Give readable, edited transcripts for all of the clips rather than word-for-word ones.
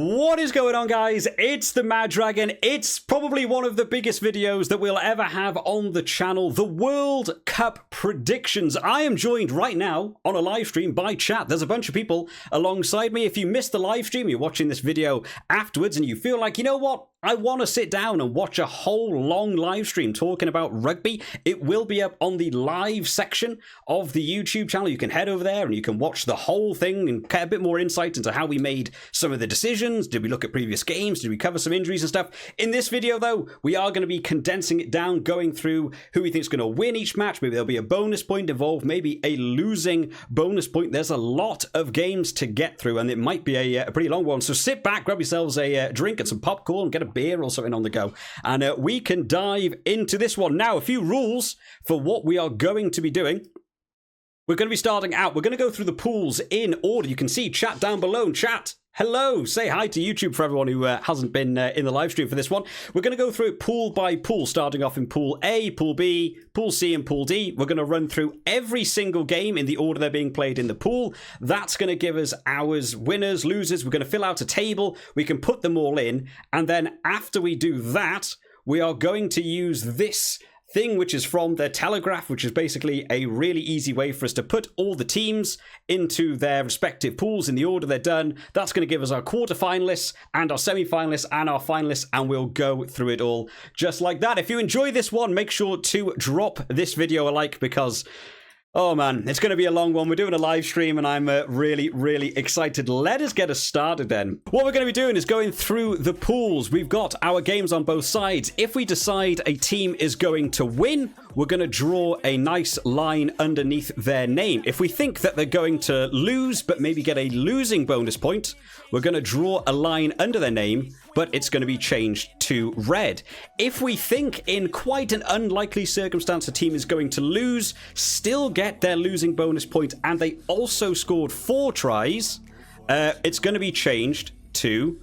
What is going on, guys? It's the Mad Dragon. It's probably one of the biggest videos that we'll ever have on the channel, the World Cup predictions. I am joined right now on a live stream by chat. There's a bunch of people alongside me. If you missed the live stream, you're watching this video afterwards and you feel like, you know what? I want to sit down and watch a whole long live stream talking about rugby. It will be up on the live section of the YouTube channel. You can head over there and you can watch the whole thing and get a bit more insight into how we made some of the decisions. Did we look at previous games? Did we cover some injuries and stuff? In this video, though, we are going to be condensing it down, going through who we think is going to win each match. Maybe there'll be a bonus point involved, maybe a losing bonus point. There's a lot of games to get through and it might be a pretty long one. So sit back, grab yourselves a drink and some popcorn, get a beer or something on the go, and we can dive into this one. Now, a few rules for what we are going to be doing. We're going to be starting out. We're going to go through the pools in order. You can see chat down below. Chat, hello. Say hi to YouTube for everyone who hasn't been in the live stream for this one. We're going to go through it pool by pool, starting off in Pool A, Pool B, Pool C, and Pool D. We're going to run through every single game in the order they're being played in the pool. That's going to give us our winners, losers. We're going to fill out a table. We can put them all in. And then after we do that, we are going to use this thing, which is from the Telegraph, which is basically a really easy way for us to put all the teams into their respective pools in the order they're done. That's going to give us our quarterfinalists and our semi-finalists and our finalists, and we'll go through it all just like that. If you enjoy this one, make sure to drop this video a like because, oh man, it's going to be a long one. We're doing a live stream and I'm really excited. Let us get us started then. What we're going to be doing is going through the pools. We've got our games on both sides. If we decide a team is going to win, we're going to draw a nice line underneath their name. If we think that they're going to lose, but maybe get a losing bonus point, we're going to draw a line under their name, but it's going to be changed to red. If we think in quite an unlikely circumstance a team is going to lose, still get their losing bonus point, and they also scored 4 tries, it's going to be changed to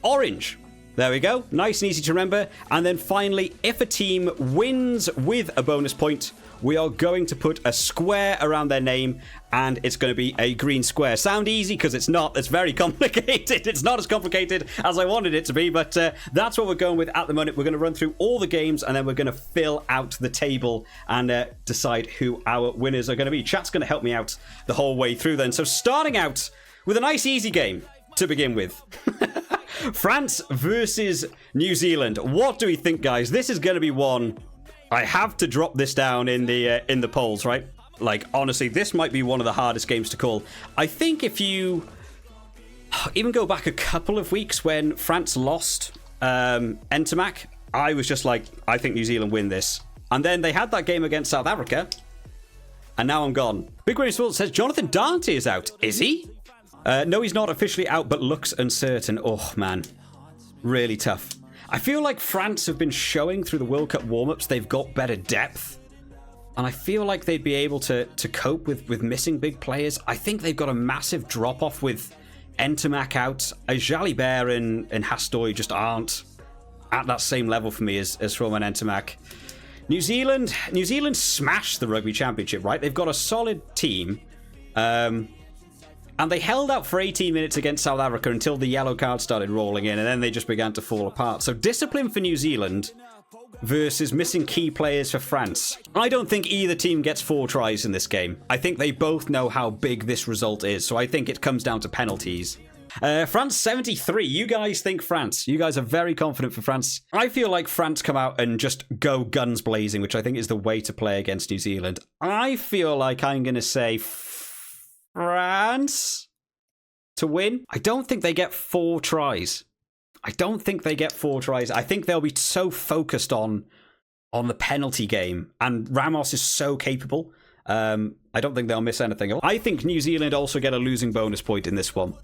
orange. There we go. Nice and easy to remember. And then finally, if a team wins with a bonus point, we are going to put a square around their name, and it's going to be a green square. Sound easy? Because it's not. It's very complicated. It's not as complicated as I wanted it to be, but that's what we're going with at the moment. We're going to run through all the games, and then we're going to fill out the table and decide who our winners are going to be. Chat's going to help me out the whole way through then. So starting out with a nice easy game to begin with. France versus New Zealand. What do we think, guys? This is going to be one. I have to drop this down in the polls, right? Like, honestly, this might be one of the hardest games to call. I think if you even go back a couple of weeks when France lost Entomac, I was just like, I think New Zealand win this. And then they had that game against South Africa, and now I'm gone. Big Rain Sports says Jonathan Dante is out. Is he? No, he's not officially out, but looks uncertain. Oh, man. Really tough. I feel like France have been showing through the World Cup warm-ups they've got better depth. And I feel like they'd be able to cope with missing big players. I think they've got a massive drop-off with Entomac out. Jalibert and Hastoy just aren't at that same level for me as Romain Entomac. New Zealand smashed the Rugby Championship, right? They've got a solid team. And they held out for 18 minutes against South Africa until the yellow card started rolling in, and then they just began to fall apart. So discipline for New Zealand versus missing key players for France. I don't think either team gets 4 tries in this game. I think they both know how big this result is, so I think it comes down to penalties. France 73. You guys think France. You guys are very confident for France. I feel like France come out and just go guns blazing, which I think is the way to play against New Zealand. I feel like I'm going to say France to win. I don't think they get 4 tries. I think they'll be so focused on the penalty game, and Ramos is so capable. I don't think they'll miss anything. I think New Zealand also get a losing bonus point in this one.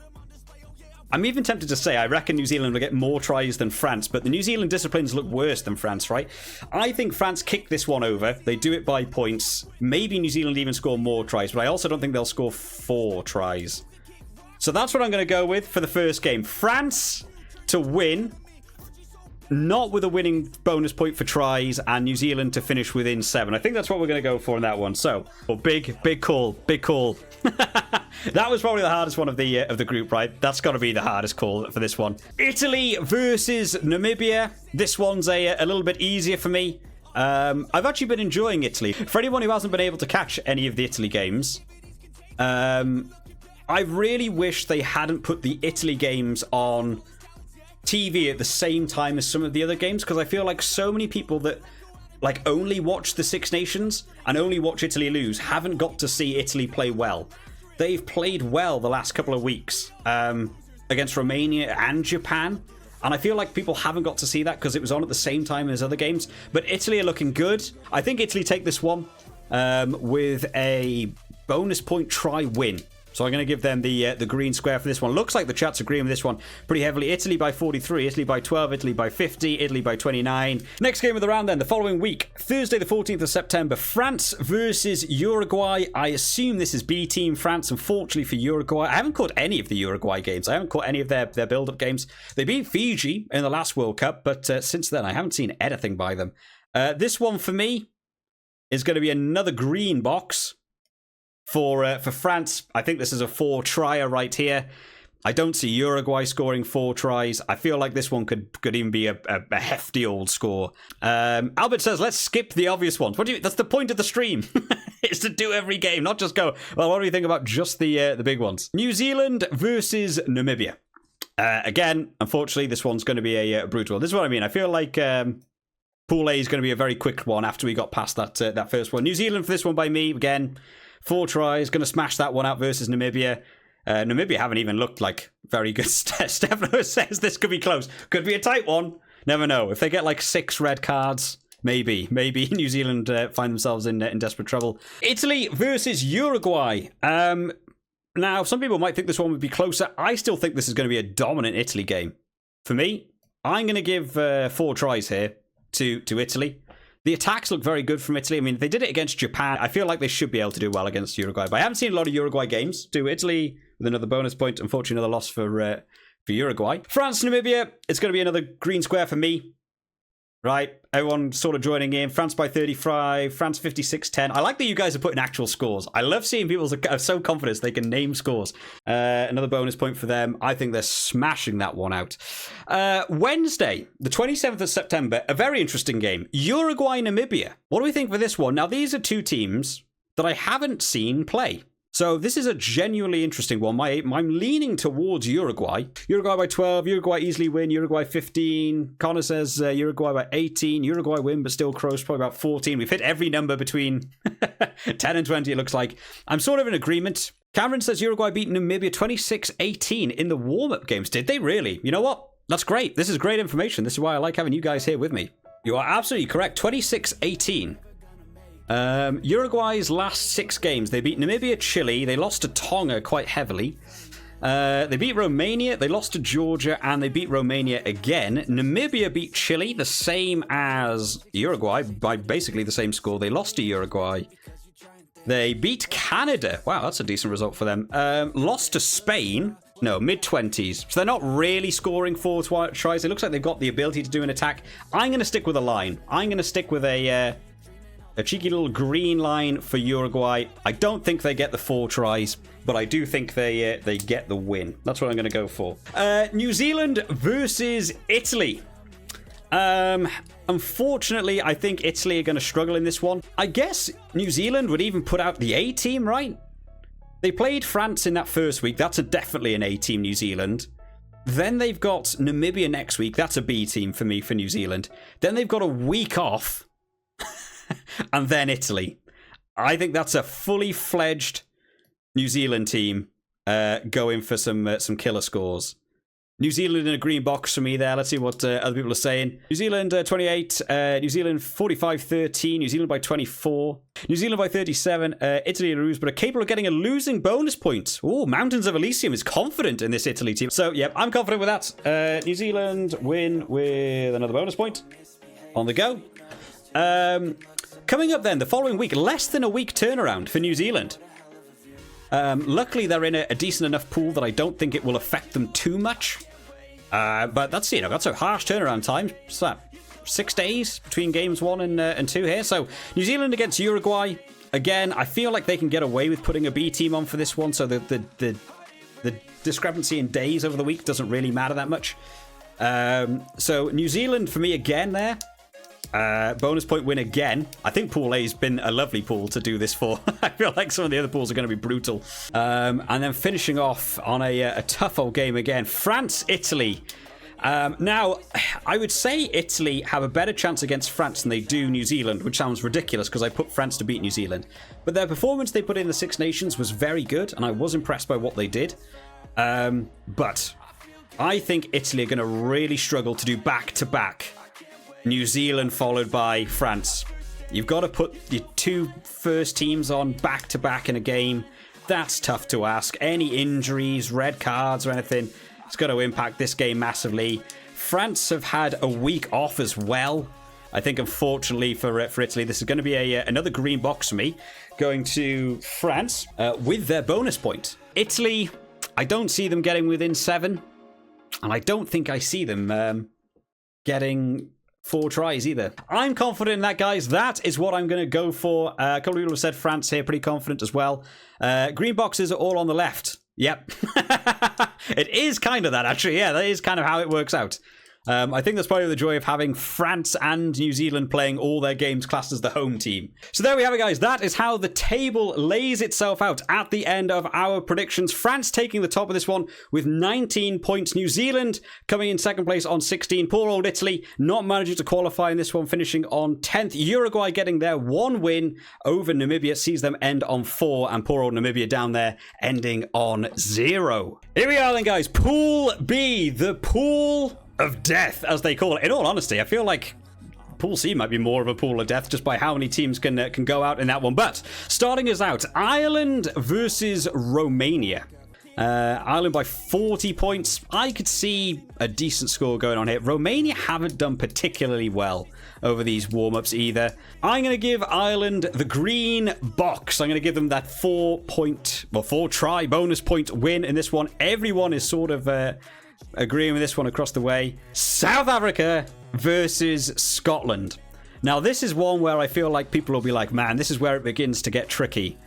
I'm even tempted to say I reckon New Zealand will get more tries than France, but the New Zealand disciplines look worse than France, right? I think France kick this one over. They do it by points. Maybe New Zealand even score more tries, but I also don't think they'll score 4 tries. So that's what I'm going to go with for the first game. France to win. not with a winning bonus point for tries, and New Zealand to finish within 7. I think that's what we're going to go for in that one. So, big call. That was probably the hardest one of the group, right? That's got to be the hardest call for this one. Italy versus Namibia. This one's a little bit easier for me. I've actually been enjoying Italy. For anyone who hasn't been able to catch any of the Italy games, I really wish they hadn't put the Italy games on TV at the same time as some of the other games, because I feel like so many people that like only watch the Six Nations and only watch Italy lose haven't got to see Italy play well. They've played well the last couple of weeks against Romania and Japan, and I feel like people haven't got to see that because it was on at the same time as other games. But Italy are looking good. I think Italy take this one with a bonus point try win. So I'm going to give them the green square for this one. Looks like the chat's agreeing with this one pretty heavily. Italy by 43, Italy by 12, Italy by 50, Italy by 29. Next game of the round then, the following week, Thursday the 14th of September, France versus Uruguay. I assume this is B team France, unfortunately for Uruguay. I haven't caught any of the Uruguay games. I haven't caught any of their build-up games. They beat Fiji in the last World Cup, but since then I haven't seen anything by them. This one for me is going to be another green box. For France, I think this is a 4-trier right here. I don't see Uruguay scoring 4 tries. I feel like this one could even be a hefty old score. Albert says, let's skip the obvious ones. What do you? That's the point of the stream, is to do every game, not just go, well, what do you think about just the big ones? New Zealand versus Namibia. Again, unfortunately, this one's going to be a brutal. This is what I mean. I feel like Pool A is going to be a very quick one after we got past that first one. New Zealand for this one by me, again. 4 tries, going to smash that one out versus Namibia. Namibia haven't even looked like very good. Stefano says this could be close. Could be a tight one. Never know. If they get like 6 red cards, maybe New Zealand find themselves in desperate trouble. Italy versus Uruguay. Now, some people might think this one would be closer. I still think this is going to be a dominant Italy game. For me, I'm going to give 4 tries here to Italy. The attacks look very good from Italy. I mean, they did it against Japan. I feel like they should be able to do well against Uruguay. But I haven't seen a lot of Uruguay games. To Italy with another bonus point. Unfortunately, another loss for Uruguay. France, Namibia. It's going to be another green square for me. Right? Everyone sort of joining in. France by 35. France 56-10. I like that you guys are putting actual scores. I love seeing people are so confident they can name scores. Another bonus point for them. I think they're smashing that one out. Wednesday, the 27th of September, a very interesting game. Uruguay, Namibia. What do we think for this one? Now, these are 2 teams that I haven't seen play. So this is a genuinely interesting one. I'm leaning towards Uruguay. Uruguay by 12. Uruguay easily win. Uruguay 15. Connor says Uruguay by 18. Uruguay win, but still close, probably about 14. We've hit every number between 10 and 20, it looks like. I'm sort of in agreement. Cameron says Uruguay beat Namibia 26-18 in the warm-up games. Did they really? You know what? That's great. This is great information. This is why I like having you guys here with me. You are absolutely correct. 26-18. Uruguay's last 6 games, they beat Namibia, Chile, they lost to Tonga quite heavily, they beat Romania, they lost to Georgia, and they beat Romania again. Namibia beat Chile, the same as Uruguay, by basically the same score. They lost to Uruguay. They beat Canada. Wow, that's a decent result for them. Lost to Spain. No, mid-20s. So they're not really scoring 4 tries. It looks like they've got the ability to do an attack. I'm going to stick with a line. I'm going to stick with a cheeky little green line for Uruguay. I don't think they get the 4 tries, but I do think they get the win. That's what I'm going to go for. New Zealand versus Italy. Unfortunately, I think Italy are going to struggle in this one. I guess New Zealand would even put out the A team, right? They played France in that first week. That's definitely an A team, New Zealand. Then they've got Namibia next week. That's a B team for me for New Zealand. Then they've got a week off. And then Italy. I think that's a fully fledged New Zealand team going for some killer scores. New Zealand in a green box for me there. Let's see what other people are saying. New Zealand 28, New Zealand 45-13, New Zealand by 24, New Zealand by 37, Italy lose, but are capable of getting a losing bonus point. Oh, Mountains of Elysium is confident in this Italy team. So, yeah, I'm confident with that. New Zealand win with another bonus point. On the go. Coming up then, the following week, less than a week turnaround for New Zealand. Luckily, they're in a decent enough pool that I don't think it will affect them too much. But that's, you know, that's a harsh turnaround time. What's that? 6 days between games 1 and 2 here. So New Zealand against Uruguay. Again, I feel like they can get away with putting a B team on for this one. So the discrepancy in days over the week doesn't really matter that much. So New Zealand for me again there. Bonus point win again. I think Pool A's been a lovely pool to do this for. I feel like some of the other pools are going to be brutal. And then finishing off on a tough old game again. France, Italy. Now, I would say Italy have a better chance against France than they do New Zealand, which sounds ridiculous because I put France to beat New Zealand. But their performance they put in the Six Nations was very good, and I was impressed by what they did. But I think Italy are going to really struggle to do back-to-back. New Zealand followed by France. You've got to put your 2 first teams on back-to-back in a game. That's tough to ask. Any injuries, red cards or anything, it's going to impact this game massively. France have had a week off as well. I think, unfortunately, for Italy, this is going to be another green box for me. Going to France with their bonus point. Italy, I don't see them getting within 7. And I don't think I see them getting 4 tries either. I'm confident in that, guys. That is what I'm going to go for. A couple of people have said France here, pretty confident as well. Green boxes are all on the left. Yep. It is kind of that, actually. Yeah, that is kind of how it works out. I think that's probably the joy of having France and New Zealand playing all their games classed as the home team. So there we have it, guys. That is how the table lays itself out at the end of our predictions. France taking the top of this one with 19 points. New Zealand coming in second place on 16. Poor old Italy not managing to qualify in this one, finishing on 10th. Uruguay getting their 1 win over Namibia sees them end on 4. And poor old Namibia down there ending on 0. Here we are then, guys. Pool B, the pool of death, as they call it. In all honesty, I feel like Pool C might be more of a pool of death just by how many teams can go out in that one. But starting us out, Ireland versus Romania. Ireland by 40 points. I could see a decent score going on here. Romania haven't done particularly well over these warm-ups either. I'm going to give Ireland the green box. I'm going to give them that 4 try bonus point win in this one. Everyone is sort of agreeing with this one across the way. South Africa versus Scotland. Now, this is one where I feel like people will be like, man, this is where it begins to get tricky.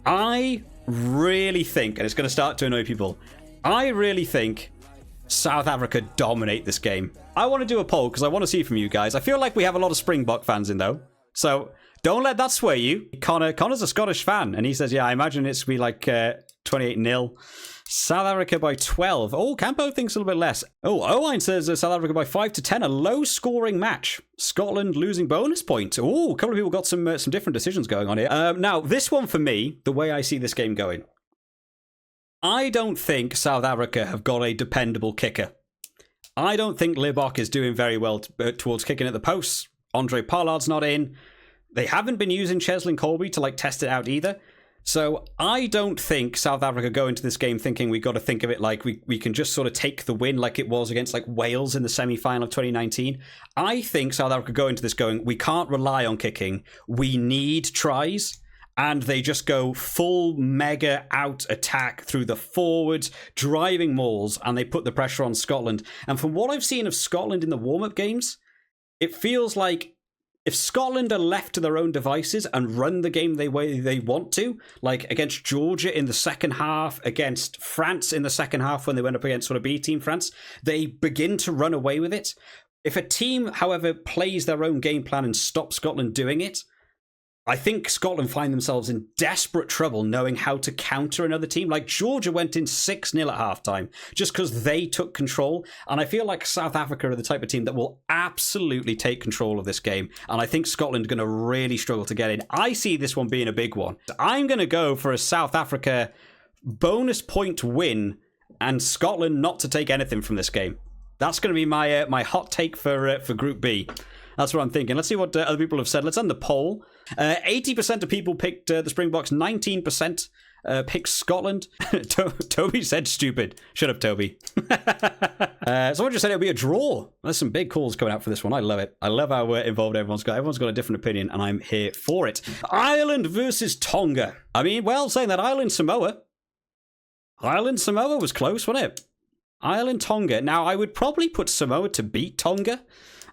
I really think, and it's going to start to annoy people, I really think South Africa dominate this game. I want to do a poll because I want to see from you guys. I feel like we have a lot of Springbok fans in, though. So don't let that sway you. Connor's a Scottish fan, and he says, yeah, I imagine it's going to be like 28-0. South Africa by 12. Oh, Campo thinks a little bit less. Oh, Owen says South Africa by 5-10. A low-scoring match. Scotland losing bonus point. Oh, a couple of people got some different decisions going on here. Now, this one for me, the way I see this game going, I don't think South Africa have got a dependable kicker. I don't think Libbok is doing very well towards kicking at the posts. Andre Pollard's not in. They haven't been using Cheslin Colby to test it out either. So I don't think South Africa go into this game thinking we got to think of it like we can just sort of take the win like it was against Wales in the semi-final of 2019. I think South Africa go into this going, we can't rely on kicking. We need tries. And they just go full mega out attack through the forwards, driving mauls, and they put the pressure on Scotland. And from what I've seen of Scotland in the warm-up games, it feels like if Scotland are left to their own devices and run the game the way they want to, like against Georgia in the second half, against France in the second half when they went up against sort of B-team France, they begin to run away with it. If a team, however, plays their own game plan and stops Scotland doing it, I think Scotland find themselves in desperate trouble knowing how to counter another team. Like Georgia went in 6-0 at halftime just because they took control. And I feel like South Africa are the type of team that will absolutely take control of this game. And I think Scotland are going to really struggle to get in. I see this one being a big one. I'm going to go for a South Africa bonus point win and Scotland not to take anything from this game. That's going to be my hot take for Group B. That's what I'm thinking. Let's see what other people have said. Let's end the poll. 80% of people picked the Springboks. 19% picked Scotland. Toby said stupid. Shut up, Toby. Someone just said it'll be a draw. There's some big calls coming out for this one. I love it. I love how involved everyone's got. Everyone's got a different opinion, and I'm here for it. Ireland versus Tonga. I mean, well, saying that Ireland Samoa was close, wasn't it? Ireland, Tonga. Now, I would probably put Samoa to beat Tonga.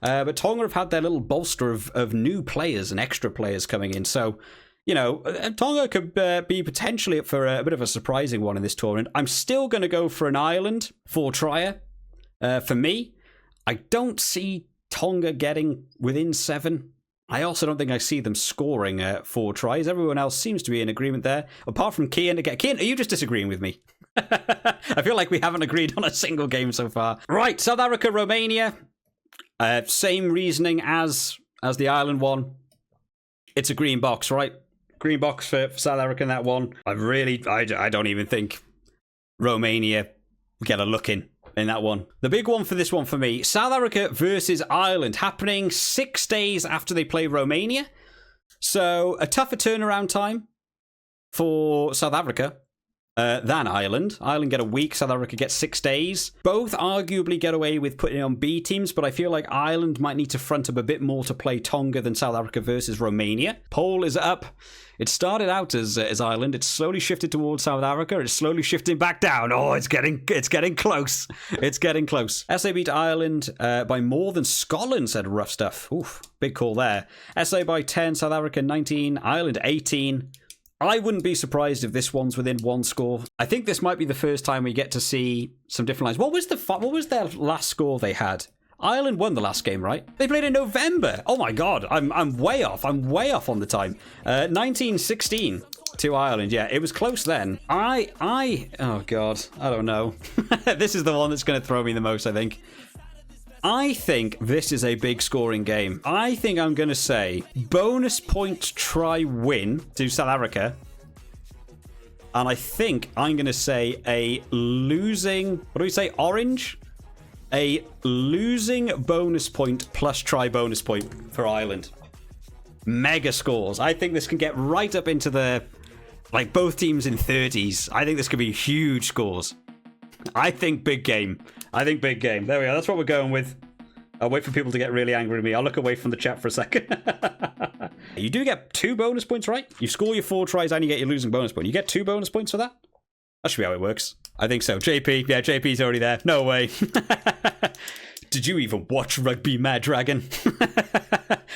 But Tonga have had their little bolster of new players and extra players coming in. So, you know, Tonga could be potentially up for a bit of a surprising one in this tournament. I'm still going to go for an Ireland 4-trier. For me, I don't see Tonga getting within 7. I also don't think I see them scoring 4 tries. Everyone else seems to be in agreement there, apart from Kian again. Kian, are you just disagreeing with me? I feel like we haven't agreed on a single game so far. Right, South Africa, Romania. Same reasoning as the Ireland one. It's a green box, right? Green box for South Africa in that one. I don't even think Romania get a look in that one. The big one for this one for me, South Africa versus Ireland, happening 6 days after they play Romania. So a tougher turnaround time for South Africa than Ireland. Ireland get a week, South Africa gets 6 days. Both arguably get away with putting on B teams, but I feel like Ireland might need to front up a bit more to play Tonga than South Africa versus Romania. Poll is up. It started out as Ireland. It's slowly shifted towards South Africa. It's slowly shifting back down. Oh, it's getting close. It's getting close. SA beat Ireland by more than Scotland, said Rough Stuff. Oof, big call there. SA by 10, South Africa 19, Ireland 18. I wouldn't be surprised if this one's within 1 score. I think this might be the first time we get to see some different lines. What was their last score they had? Ireland won the last game, right? They played in November. Oh my god, I'm way off. I'm way off on the time. 1916 to Ireland. Yeah, it was close then. Oh god, I don't know. This is the one that's going to throw me the most, I think. I think this is a big scoring game. I think I'm going to say bonus point try win to South Africa. And I think I'm going to say a losing, what do we say, orange? A losing bonus point plus try bonus point for Ireland. Mega scores. I think this can get right up into the, like, both teams in 30s. I think this could be huge scores. I think big game. There we are. That's what we're going with. I'll wait for people to get really angry at me. I'll look away from the chat for a second. You do get 2 bonus points, right? You score your 4 tries and you get your losing bonus point. You get 2 bonus points for that? That should be how it works. I think so. JP. Yeah, JP's already there. No way. Did you even watch Rugby Mad Dragon?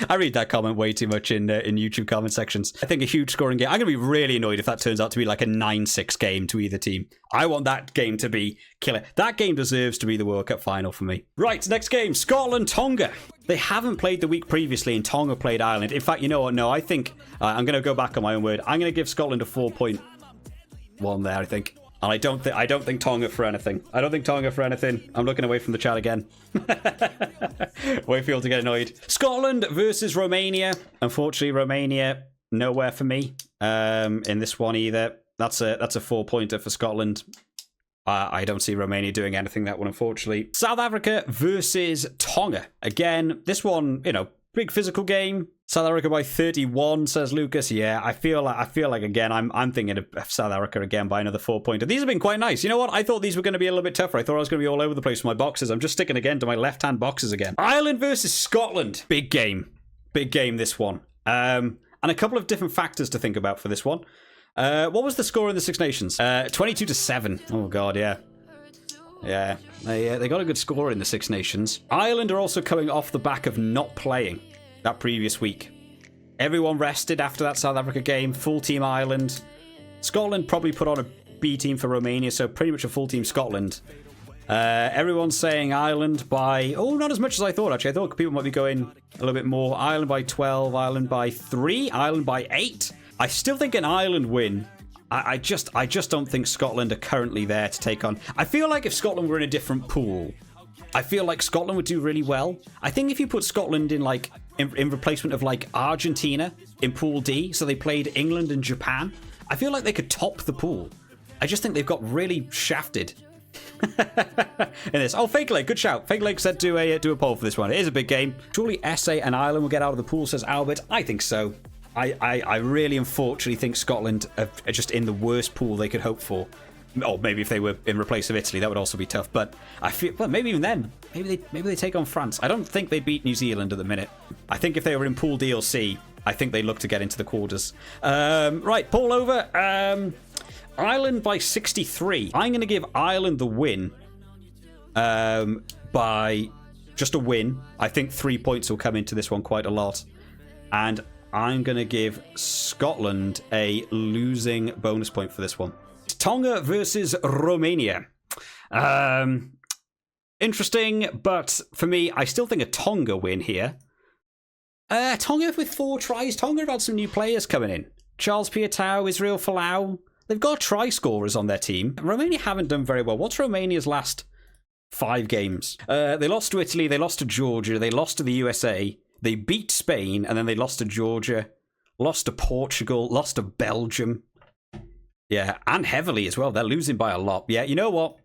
I read that comment way too much in YouTube comment sections. I think a huge scoring game. I'm going to be really annoyed if that turns out to be like a 9-6 game to either team. I want that game to be killer. That game deserves to be the World Cup final for me. Right, next game. Scotland, Tonga. They haven't played the week previously and Tonga played Ireland. In fact, you know what? No, I think I'm going to go back on my own word. I'm going to give Scotland a 4.1 there, I think. And I don't think Tonga for anything. I'm looking away from the chat again. Wait for you all to get annoyed. Scotland versus Romania. Unfortunately, Romania nowhere for me in this one either. That's a 4-pointer for Scotland. I don't see Romania doing anything that one, unfortunately. South Africa versus Tonga. Again, this one, you know, big physical game. South Africa by 31, says Lucas. Yeah, I feel like again, I'm thinking of South Africa again by another 4-pointer. These have been quite nice. You know what? I thought these were going to be a little bit tougher. I thought I was going to be all over the place with my boxes. I'm just sticking again to my left-hand boxes again. Ireland versus Scotland. Big game, this one. And a couple of different factors to think about for this one. What was the score in the Six Nations? 22-7. Oh god, yeah. Yeah, they got a good score in the Six Nations. Ireland are also coming off the back of not playing that previous week. Everyone rested after that South Africa game. Full team Ireland. Scotland probably put on a B team for Romania, so pretty much a full team Scotland. Everyone's saying Ireland by... Oh, not as much as I thought, actually. I thought people might be going a little bit more. Ireland by 12, Ireland by 3, Ireland by 8. I still think an Ireland win. I just don't think Scotland are currently there to take on. I feel like if Scotland were in a different pool, I feel like Scotland would do really well. I think if you put Scotland in like in replacement of like Argentina in Pool D, so they played England and Japan, I feel like they could top the pool. I just think they've got really shafted in this. Oh, Fake Leg, good shout. Fake Leg said do a poll for this one. It is a big game. Surely SA and Ireland will get out of the pool, says Albert. I think so. I really unfortunately think Scotland are just in the worst pool they could hope for. Or maybe if they were in replace of Italy, that would also be tough. But I feel, well, maybe even then, maybe they take on France. I don't think they beat New Zealand at the minute. I think if they were in Pool D or C, I think they look to get into the quarters. Right, poll over. Ireland by 63. I'm going to give Ireland the win by just a win. I think 3 points will come into this one quite a lot. And I'm going to give Scotland a losing bonus point for this one. Tonga versus Romania. Interesting, but for me, I still think a Tonga win here. Tonga with 4 tries. Tonga have had some new players coming in. Charles Piutau, Israel Folau. They've got try scorers on their team. Romania haven't done very well. What's Romania's last 5 games? They lost to Italy, they lost to Georgia, they lost to the USA, they beat Spain, and then they lost to Georgia, lost to Portugal, lost to Belgium. Yeah, and heavily as well. They're losing by a lot. Yeah, you know what?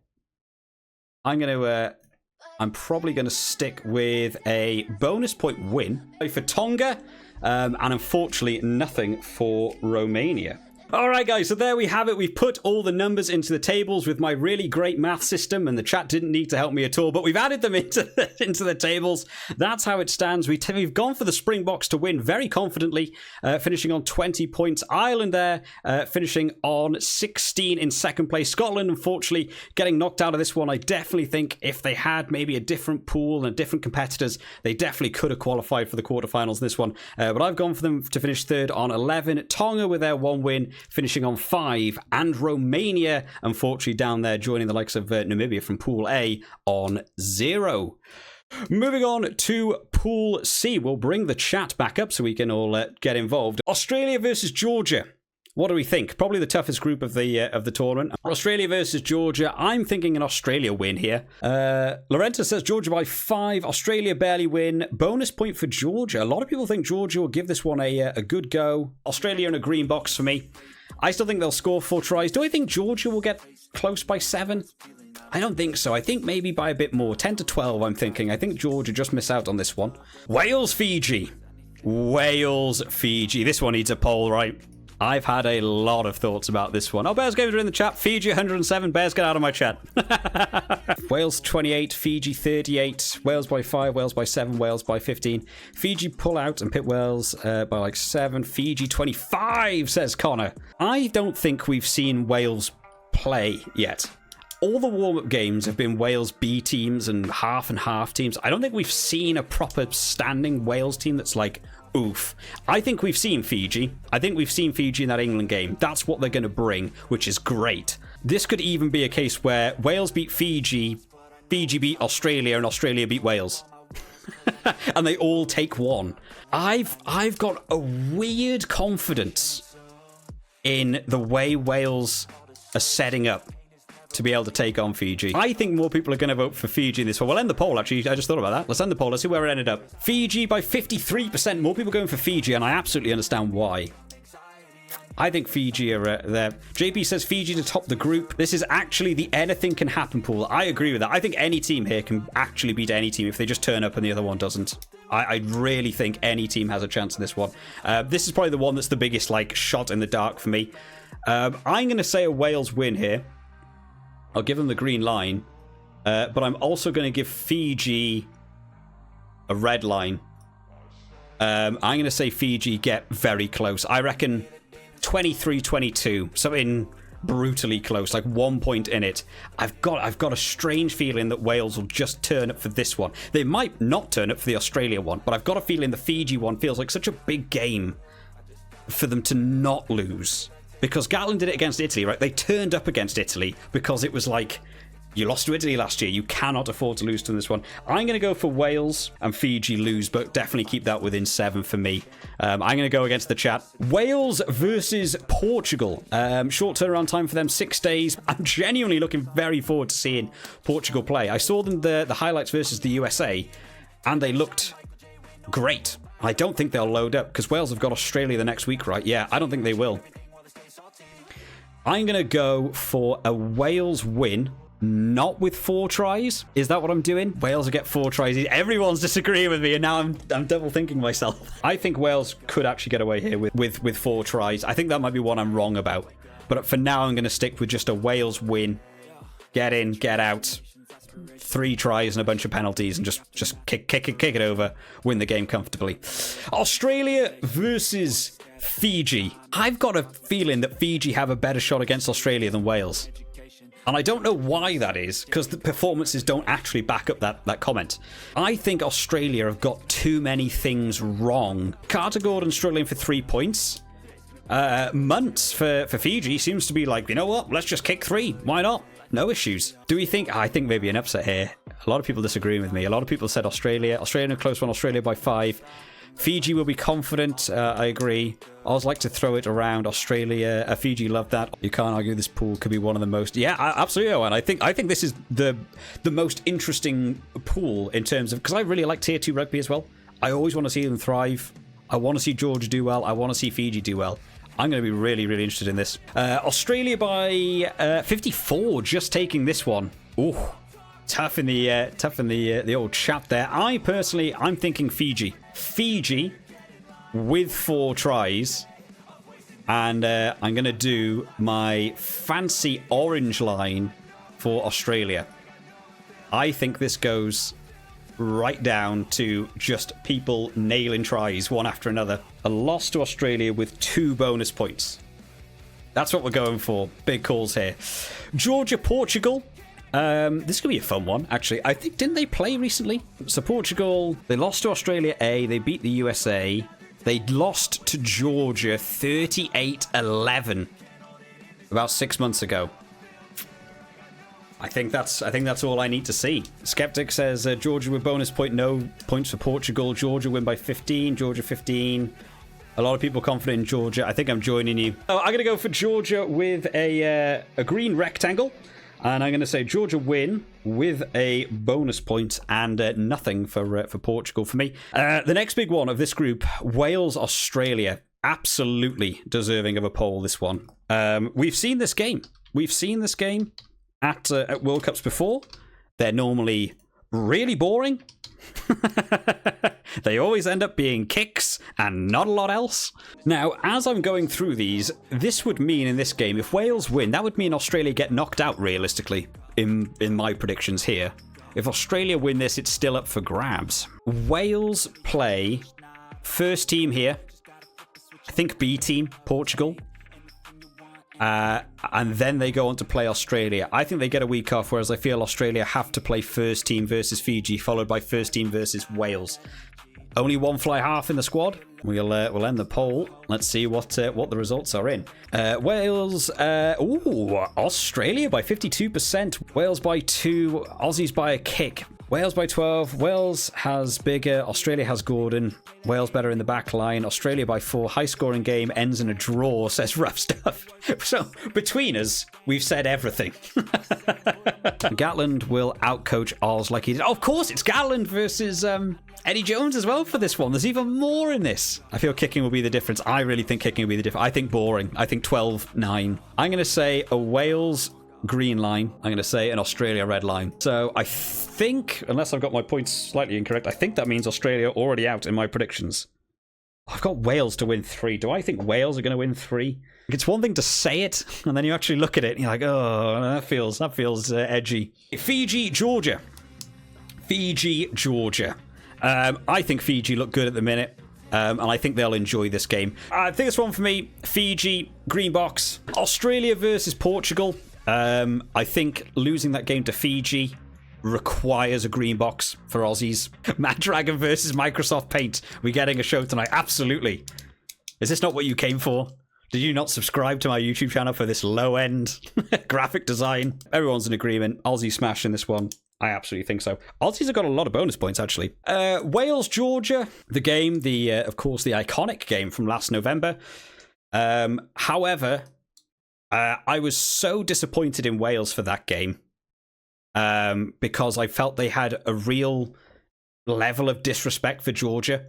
I'm probably going to stick with a bonus point win for Tonga, and unfortunately nothing for Romania. Alright guys, so there we have it. We've put all the numbers into the tables with my really great math system, and the chat didn't need to help me at all, but we've added them into the tables. That's how it stands. We've gone for the Springboks to win very confidently, finishing on 20 points. Ireland there, finishing on 16 in second place. Scotland, unfortunately, getting knocked out of this one. I definitely think if they had maybe a different pool and different competitors, they definitely could have qualified for the quarterfinals in this one. But I've gone for them to finish third on 11. Tonga with their 1 win, finishing on 5, and Romania, unfortunately, down there, joining the likes of Namibia from Pool A on 0. Moving on to Pool C. We'll bring the chat back up so we can all get involved. Australia versus Georgia. What do we think? Probably the toughest group of the tournament. Australia versus Georgia. I'm thinking an Australia win here. Lorenta says Georgia by 5. Australia barely win. Bonus point for Georgia. A lot of people think Georgia will give this one a good go. Australia in a green box for me. I still think they'll score 4 tries. Do I think Georgia will get close by 7? I don't think so. I think maybe by a bit more. 10 to 12, I'm thinking. I think Georgia just miss out on this one. Wales, Fiji. Wales, Fiji. This one needs a poll, right? I've had a lot of thoughts about this one. Oh, Bears Gamers are in the chat. Fiji 107. Bears, get out of my chat. Wales 28. Fiji 38. Wales by 5. Wales by 7. Wales by 15. Fiji pull out and pit Wales by like 7. Fiji 25, says Connor. I don't think we've seen Wales play yet. All the warm-up games have been Wales B teams and half teams. I don't think we've seen a proper standing Wales team that's like, oof. I think we've seen Fiji. I think we've seen Fiji in that England game. That's what they're going to bring, which is great. This could even be a case where Wales beat Fiji, Fiji beat Australia, and Australia beat Wales. And they all take 1. I've got a weird confidence in the way Wales are setting up to be able to take on Fiji. I think more people are going to vote for Fiji in this one. We'll end the poll, actually. I just thought about that. Let's end the poll. Let's see where it ended up. Fiji by 53%. More people going for Fiji, and I absolutely understand why. I think Fiji are there. JP says Fiji to top the group. This is actually the anything can happen pool. I agree with that. I think any team here can actually beat any team if they just turn up and the other one doesn't. I really think any team has a chance in this one. This is probably the one that's the biggest like shot in the dark for me. I'm going to say a Wales win here. I'll give them the green line, but I'm also going to give Fiji a red line. I'm going to say Fiji get very close. I reckon 23-22, something brutally close, like 1 point in it. I've got a strange feeling that Wales will just turn up for this one. They might not turn up for the Australia one, but I've got a feeling the Fiji one feels like such a big game for them to not lose. Because Gatland did it against Italy, right? They turned up against Italy because it was like, you lost to Italy last year. You cannot afford to lose to this one. I'm going to go for Wales and Fiji lose, but definitely keep that within 7 for me. I'm going to go against the chat. Wales versus Portugal. Short turnaround time for them, 6 days. I'm genuinely looking very forward to seeing Portugal play. I saw them the highlights versus the USA, and they looked great. I don't think they'll load up because Wales have got Australia the next week, right? Yeah, I don't think they will. I'm going to go for a Wales win, not with 4 tries. Is that what I'm doing? Wales will get 4 tries. Everyone's disagreeing with me, and now I'm double thinking myself. I think Wales could actually get away here with 4 tries. I think that might be one I'm wrong about. But for now, I'm going to stick with just a Wales win. Get in, get out. 3 tries and a bunch of penalties and just kick it over. Win the game comfortably. Australia versus Fiji. I've got a feeling that Fiji have a better shot against Australia than Wales. And I don't know why that is, because the performances don't actually back up that comment. I think Australia have got too many things wrong. Carter Gordon struggling for 3 points. Muntz for Fiji seems to be like, you know what, let's just kick 3. Why not? No issues. Do we think... I think maybe an upset here. A lot of people disagree with me. A lot of people said Australia. Australia in a close one. Australia by 5. Fiji will be confident. I agree. I always like to throw it around. Australia, Fiji love that. You can't argue this pool could be one of the most... Yeah, absolutely. And I think this is the most interesting pool in terms of... Because I really like Tier 2 rugby as well. I always want to see them thrive. I want to see Georgia do well. I want to see Fiji do well. I'm going to be really, really interested in this. Australia by 54, just taking this one. Ooh, tough in the old chat there. I'm thinking Fiji. Fiji with 4 tries. And I'm going to do my fancy orange line for Australia. I think this goes right down to just people nailing tries one after another. A loss to Australia with 2 bonus points. That's what we're going for. Big calls here. Georgia, Portugal. This could be a fun one, actually. I think, didn't they play recently? So Portugal, they lost to Australia A. They beat the USA. They lost to Georgia 38-11 about 6 months ago. I think that's all I need to see. Skeptic says Georgia with bonus point, no points for Portugal. Georgia win by 15. Georgia 15. A lot of people confident in Georgia. I think I'm joining you. Oh, I'm going to go for Georgia with a green rectangle. And I'm going to say Georgia win with a bonus point and nothing for Portugal for me. The next big one of this group, Wales, Australia. Absolutely deserving of a poll, this one. We've seen this game. At World Cups before. They're normally really boring. They always end up being kicks and not a lot else. Now, as I'm going through these, this would mean in this game, if Wales win, that would mean Australia get knocked out realistically in my predictions here. If Australia win this, it's still up for grabs. Wales play first team here. I think B team, Portugal. And then they go on to play Australia. I think they get a week off, whereas I feel Australia have to play first team versus Fiji, followed by first team versus Wales. Only 1 fly half in the squad. We'll end the poll. Let's see what the results are in. Wales, Australia by 52%. Wales by 2. Aussies by a kick. Wales by 12. Wales has bigger. Australia has Gordon. Wales better in the back line. Australia by 4. High scoring game ends in a draw, says Rough Stuff. So between us, we've said everything. Gatland will outcoach Oz like he did. Oh, of course, it's Gatland versus Eddie Jones as well for this one. There's even more in this. I feel kicking will be the difference. I really think kicking will be the difference. I think boring. I think 12-9. I'm going to say a Wales green line. I'm going to say an Australia red line. So I think, unless I've got my points slightly incorrect, I think that means Australia already out in my predictions. I've got Wales to win 3. Do I think Wales are going to win 3? It's one thing to say it, and then you actually look at it, and you're like, oh, that feels edgy. Fiji, Georgia. Fiji, Georgia. I think Fiji look good at the minute, and I think they'll enjoy this game. I think this one for me, Fiji, green box. Australia versus Portugal. I think losing that game to Fiji requires a green box for Aussies. Mad Dragon versus Microsoft Paint. We getting a show tonight? Absolutely. Is this not what you came for? Did you not subscribe to my YouTube channel for this low-end graphic design? Everyone's in agreement. Aussie smash in this one. I absolutely think so. Aussies have got a lot of bonus points, actually. Wales, Georgia. The game, of course, the iconic game from last November. However, I was so disappointed in Wales for that game. Because I felt they had a real level of disrespect for Georgia.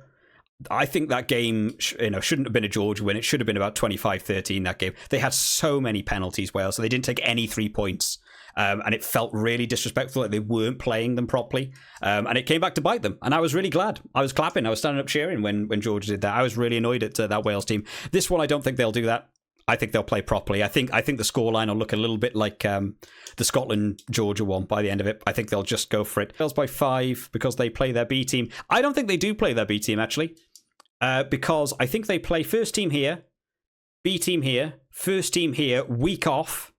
I think that game shouldn't have been a Georgia win. It should have been about 25-13, that game. They had so many penalties, Wales, so they didn't take any 3 points. And it felt really disrespectful that they weren't playing them properly. And it came back to bite them. And I was really glad. I was clapping. I was standing up cheering when Georgia did that. I was really annoyed at that Wales team. This one, I don't think they'll do that. I think they'll play properly. I think the scoreline will look a little bit like the Scotland-Georgia one by the end of it. I think they'll just go for it. Wales by 5 because they play their B team. I don't think they do play their B team, actually. Because I think they play first team here, B team here, first team here, week off.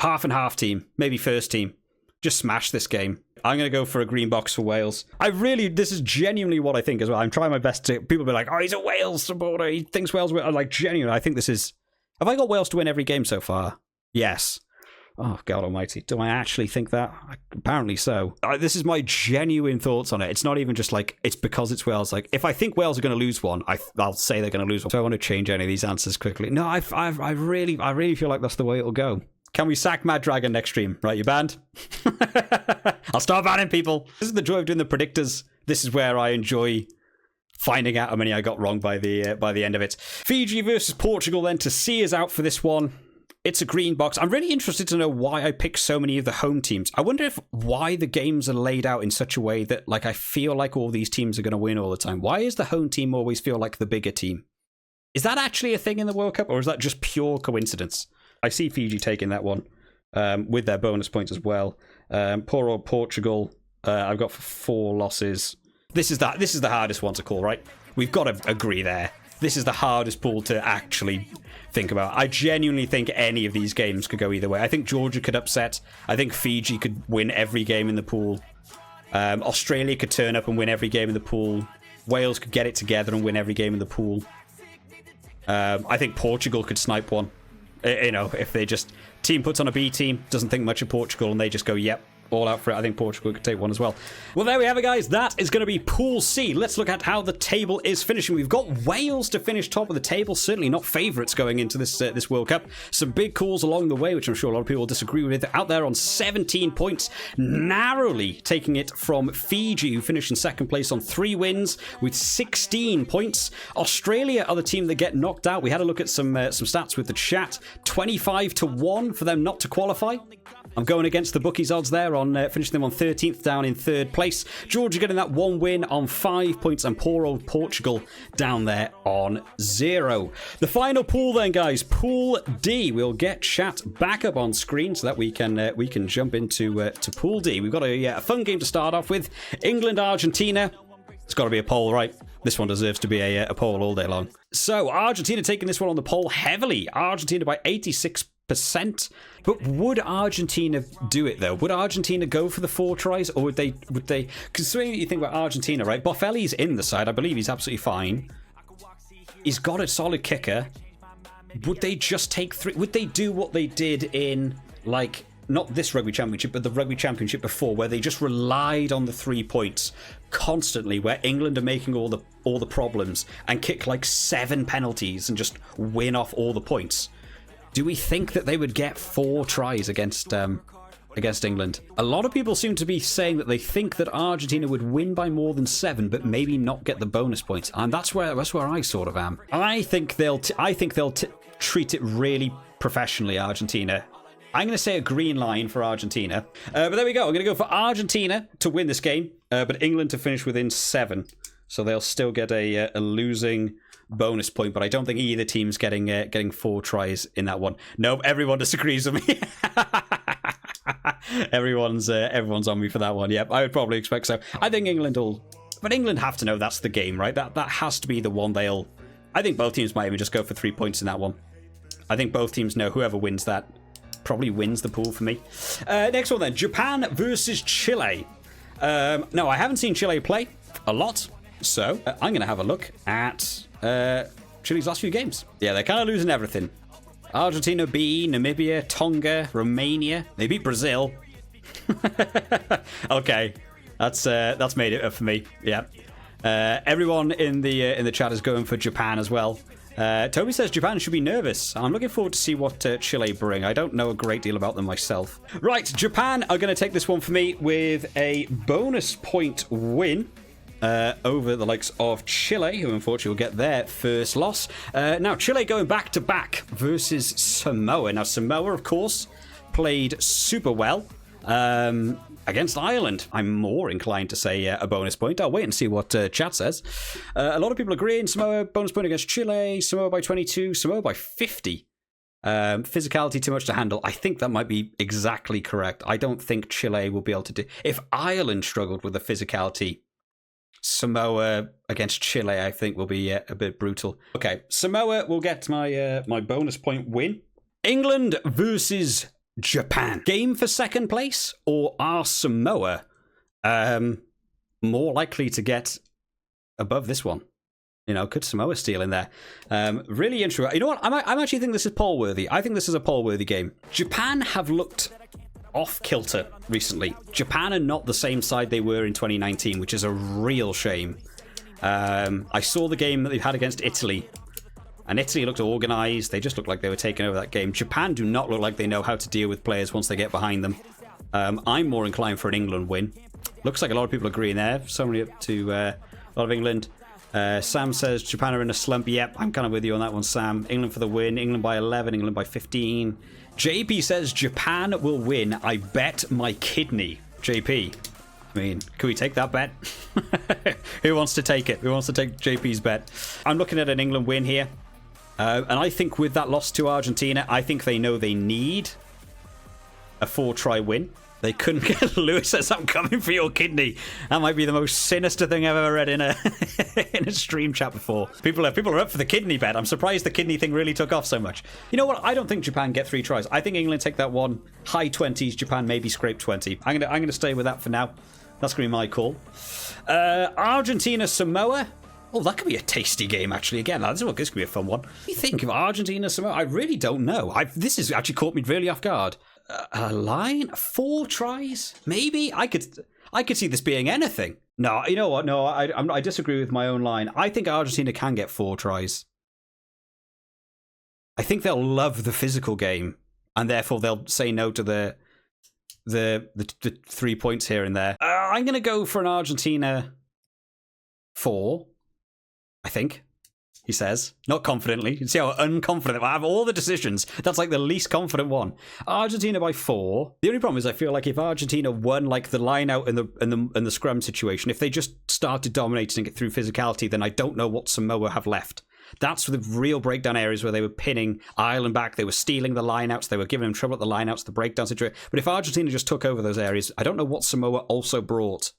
half and half team, maybe first team. Just smash this game. I'm going to go for a green box for Wales. This is genuinely what I think as well. I'm trying my best to, people be like, oh, he's a Wales supporter. He thinks Wales will. I'm like, genuinely, I think this is, have I got Wales to win every game so far? Yes. Oh, God almighty. Do I actually think that? Apparently so. This is my genuine thoughts on it. It's not even just like, it's because it's Wales. Like, if I think Wales are going to lose one, I'll say they're going to lose one. So I want to change any of these answers quickly. No, I really feel like that's the way it'll go. Can we sack Mad Dragon next stream? Right, you banned? I'll start banning people. This is the joy of doing the predictors. This is where I enjoy finding out how many I got wrong by the end of it. Fiji versus Portugal then to see us out for this one. It's a green box. I'm really interested to know why I picked so many of the home teams. I wonder why the games are laid out in such a way that like I feel like all these teams are going to win all the time. Why is the home team always feel like the bigger team? Is that actually a thing in the World Cup, or is that just pure coincidence? I see Fiji taking that one with their bonus points as well. Poor old Portugal, I've got for 4 losses. This is the hardest one to call, right? We've got to agree there. This is the hardest pool to actually think about. I genuinely think any of these games could go either way. I think Georgia could upset. I think Fiji could win every game in the pool. Australia could turn up and win every game in the pool. Wales could get it together and win every game in the pool. I think Portugal could snipe one. You know, if they just team puts on a B team, doesn't think much of Portugal, and they just go, yep, all out for it. I think Portugal could take one as well. Well, there we have it, guys. That is going to be Pool C. Let's look at how the table is finishing. We've got Wales to finish top of the table. Certainly not favourites going into this World Cup. Some big calls along the way, which I'm sure a lot of people will disagree with. Out there on 17 points, narrowly taking it from Fiji, who finished in second place on 3 wins with 16 points. Australia are the team that get knocked out. We had a look at some stats with the chat. 25-1 for them not to qualify. I'm going against the bookies odds there on finishing them on 13th, down in 3rd place. Georgia getting that 1 win on 5 points, and poor old Portugal down there on 0. The final pool then, guys, Pool D. We'll get chat back up on screen so that we can jump into to Pool D. We've got a fun game to start off with. England, Argentina. It's got to be a poll, right? This one deserves to be a poll all day long. So Argentina taking this one on the poll heavily. Argentina by 86%. But would Argentina do it though? Would Argentina go for the 4 tries, or would they? Because when you think about Argentina, right? Boffelli's in the side. I believe he's absolutely fine. He's got a solid kicker. Would they just take 3? Would they do what they did in like not this rugby championship, but the rugby championship before, where they just relied on the 3 points constantly, where England are making all the problems and kick like 7 penalties and just win off all the points? Do we think that they would get 4 tries against England? A lot of people seem to be saying that they think that Argentina would win by more than 7, but maybe not get the bonus points, and that's where I sort of am. I think they'll treat it really professionally, Argentina. I'm going to say a green line for Argentina, but there we go. I'm going to go for Argentina to win this game, but England to finish within 7, so they'll still get a losing bonus point, but I don't think either team's getting 4 tries in that one. Nope, everyone disagrees with me. everyone's on me for that one. Yep, I would probably expect so. I think England will, but England have to know that's the game, right? That has to be the one they'll. I think both teams might even just go for 3 points in that one. I think both teams know whoever wins that probably wins the pool for me. Next one then, Japan versus Chile. No, I haven't seen Chile play a lot, so I'm going to have a look at Chile's last few games. Yeah, they're kind of losing everything. Argentina B, Namibia, Tonga, Romania. They beat Brazil. Okay, that's made it up for me. Yeah. Everyone in the chat is going for Japan as well. Toby says Japan should be nervous. I'm looking forward to see what Chile bring. I don't know a great deal about them myself. Right, Japan are going to take this one for me with a bonus point win over the likes of Chile, who unfortunately will get their first loss. Now, Chile going back-to-back versus Samoa. Now, Samoa, of course, played super well against Ireland. I'm more inclined to say a bonus point. I'll wait and see what chat says. A lot of people agreeing. Samoa, bonus point against Chile. Samoa by 22. Samoa by 50. Physicality too much to handle. I think that might be exactly correct. I don't think Chile will be able to do... If Ireland struggled with the physicality, Samoa against Chile, I think, will be a bit brutal. Okay, Samoa will get my bonus point win. England versus Japan. Game for second place, or are Samoa more likely to get above this one? You know, could Samoa steal in there? Really interesting. You know what? I'm actually think this is poll worthy. I think this is a poll worthy game. Japan have looked off kilter recently. Japan are not the same side they were in 2019, which is a real shame. I saw the game that they've had against Italy, and Italy looked organised. They just looked like they were taking over that game. Japan do not look like they know how to deal with players once they get behind them. I'm more inclined for an England win. Looks like a lot of people agreeing there. So many up to a lot of England. Sam says Japan are in a slump. Yep, I'm kind of with you on that one, Sam. England for the win. England by 11. England by 15. JP says Japan will win. I bet my kidney. JP, I mean, can we take that bet? Who wants to take it? Who wants to take JP's bet? I'm looking at an England win here. And I think with that loss to Argentina, I think they know they need a 4-try win. They couldn't get Lewis says, I'm coming for your kidney. That might be the most sinister thing I've ever read in a in a stream chat before. People are up for the kidney bet. I'm surprised the kidney thing really took off so much. You know what? I don't think Japan get 3 tries. I think England take that one. High 20s. Japan maybe scrape 20. I'm gonna stay with that for now. That's gonna be my call. Argentina Samoa. Oh, that could be a tasty game, actually. Again, this could be a fun one. What do you think of Argentina Samoa? I really don't know. This has actually caught me really off guard. A line? 4 tries? Maybe? I could see this being anything. No, you know what? No, I disagree with my own line. I think Argentina can get 4 tries. I think they'll love the physical game, and therefore they'll say no to the 3 points here and there. I'm going to go for an Argentina 4, I think. He says, not confidently. You can see how unconfident. I have all the decisions. That's like the least confident one. Argentina by 4. The only problem is I feel like if Argentina won like the line out in the scrum situation, if they just started dominating it through physicality, then I don't know what Samoa have left. That's the real breakdown areas where they were pinning Ireland back. They were stealing the lineouts. They were giving them trouble at the lineouts, the breakdown situation. But if Argentina just took over those areas, I don't know what Samoa also brought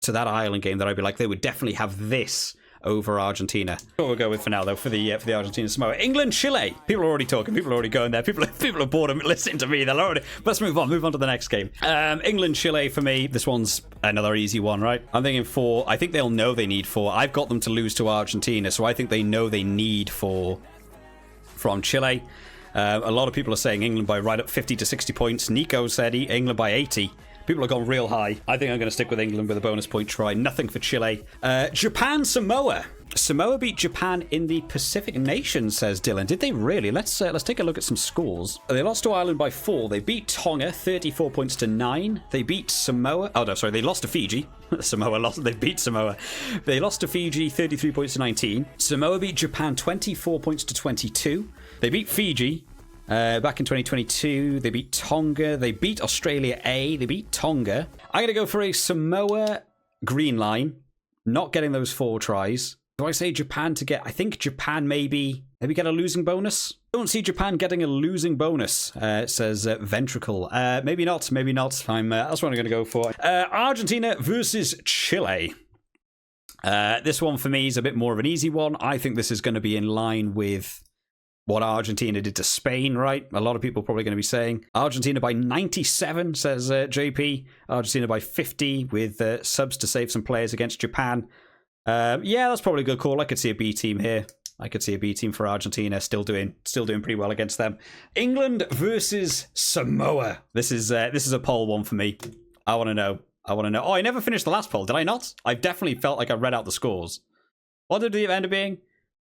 to that Ireland game that I'd be like, they would definitely have this over Argentina. That's what we'll go with for now, though, for the Argentina Samoa. England, Chile. People are already talking. People are already going there. People are bored of listening to me. They're already. Let's move on. Move on to the next game. England, Chile for me. This one's another easy one, right? I'm thinking 4. I think they'll know they need 4. I've got them to lose to Argentina, so I think they know they need 4 from Chile. A lot of people are saying England by right up 50 to 60 points. Nico said England by 80. People have gone real high. I think I'm going to stick with England with a bonus point try. Nothing for Chile. Japan, Samoa. Samoa beat Japan in the Pacific Nations, says Dylan. Did they really? Let's take a look at some scores. They lost to Ireland by 4. They beat Tonga 34 points to 9. They beat Samoa. Oh no, sorry. They lost to Fiji. Samoa lost. They beat Samoa. They lost to Fiji 33 points to 19. Samoa beat Japan 24 points to 22. They beat Fiji. Back in 2022, they beat Tonga. They beat Australia A. They beat Tonga. I'm going to go for a Samoa green line. Not getting those 4 tries. Do I say Japan to get... I think Japan maybe get a losing bonus. Don't see Japan getting a losing bonus, says Ventricle. Maybe not. Maybe not. That's what I'm going to go for. Argentina versus Chile. This one for me is a bit more of an easy one. I think this is going to be in line with what Argentina did to Spain, right? A lot of people are probably going to be saying Argentina by 97, says JP. Argentina by 50 with subs to save some players against Japan. Yeah, that's probably a good call. I could see a B team here. I could see a B team for Argentina still doing pretty well against them. England versus Samoa. This is a poll one for me. I want to know. Oh, I never finished the last poll. Did I not? I definitely felt like I read out the scores. What did it end up being?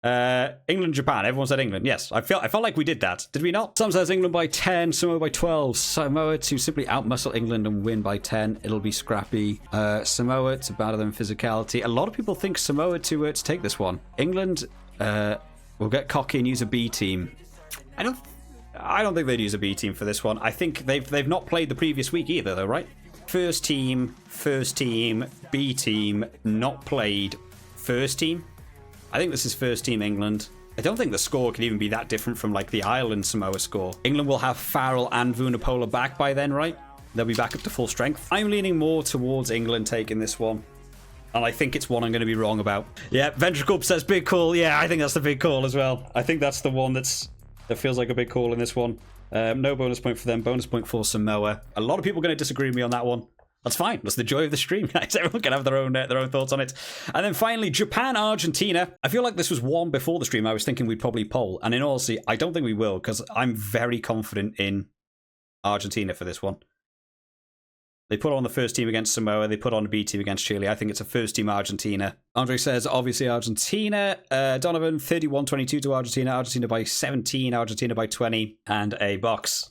England, Japan. Everyone said England. Yes, I felt like we did that. Did we not? Some says England by 10, Samoa by 12. Samoa to simply outmuscle England and win by 10. It'll be scrappy. Samoa to battle them physicality. A lot of people think Samoa to take this one. England will get cocky and use a B team. I don't think they'd use a B team for this one. I think they've not played the previous week either, though, right? First team, B team, not played. First team. I think this is first team England. I don't think the score could even be that different from like the Ireland Samoa score. England will have Farrell and Vunipola back by then, right? They'll be back up to full strength. I'm leaning more towards England taking this one. And I think it's one I'm going to be wrong about. Yeah, Ventricle says big call. Yeah, I think that's the big call as well. I think that's the one that feels like a big call in this one. No bonus point for them. Bonus point for Samoa. A lot of people are going to disagree with me on that one. That's fine. That's the joy of the stream, guys. Everyone can have their own thoughts on it. And then finally, Japan, Argentina. I feel like this was one before the stream. I was thinking we'd probably poll. And in all honesty, I don't think we will, because I'm very confident in Argentina for this one. They put on the first team against Samoa. They put on a B team against Chile. I think it's a first team Argentina. Andre says, obviously, Argentina. Donovan, 31-22 to Argentina. Argentina by 17. Argentina by 20. And a box